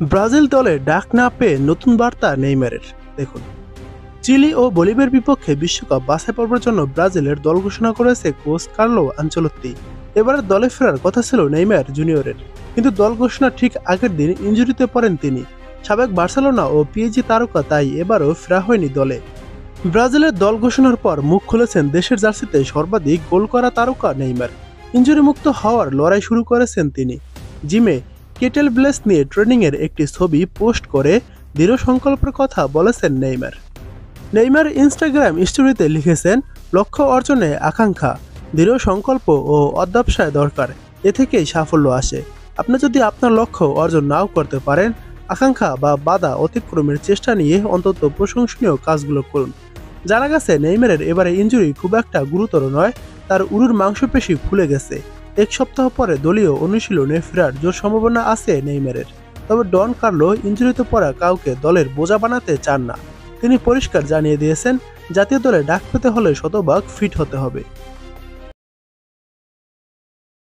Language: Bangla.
ব্রাজিল দলে ডাক না পেয়ে নতুন বার্তা নেইমারের। দেখুন, চিলি ও বলিভিয়ার বিপক্ষে বিশ্বকাপ বাছাই পর্বের জন্য ব্রাজিলের দল ঘোষণা করেছে কোচ কার্লো আনচেলত্তি। এবারে দলে ফেরার কথা ছিল নেইমার জুনিয়রের, কিন্তু দল ঘোষণার ঠিক আগের দিন ইনজুরিতে পড়েন তিনি। সাবেক বার্সেলোনা ও পিএসজি তারকা, তাই এবারও ফেরা হয়নি দলে। ব্রাজিলের দল ঘোষণার পর মুখ খুলেছেন দেশের জার্সিতে সর্বাধিক গোল করা তারকা নেইমার। ইনজুরি মুক্ত হওয়ার লড়াই শুরু করেছেন তিনি। জিমে কেটেল ব্লেস নিয়ে ট্রেনিংয়ের একটি ছবি পোস্ট করে দৃঢ় সংকল্পের কথা বলেছেন নেইমার। নেইমার ইনস্টাগ্রাম স্টোরিতে লিখেছেন, লক্ষ্য অর্জনে আকাঙ্ক্ষা, দৃঢ় সংকল্প ও অধ্যবসায় দরকার, এ থেকেই সাফল্য আসে। আপনি যদি আপনার লক্ষ্য অর্জন নাও করতে পারেন, আকাঙ্ক্ষা বা বাধা অতিক্রমের চেষ্টা নিয়ে অন্তত প্রশংসনীয় কাজগুলো করুন। জানা গেছে নেইমারের এবারে ইনজুরি খুব একটা গুরুতর নয়, তার উরুর মাংসপেশি ফুলে গেছে। এক সপ্তাহ পরে দলীয় অনুশীলনে ফেরার জোর সম্ভাবনা আছে নেইমারের। তবে ডন কার্লো ইনজুরিতে পড়া কাউকে দলের বোঝা বানাতে চান না। তিনি পরিষ্কার জানিয়ে দিয়েছেন, জাতীয় দলে ডাক পেতে হলে শতভাগ ফিট হতে হবে।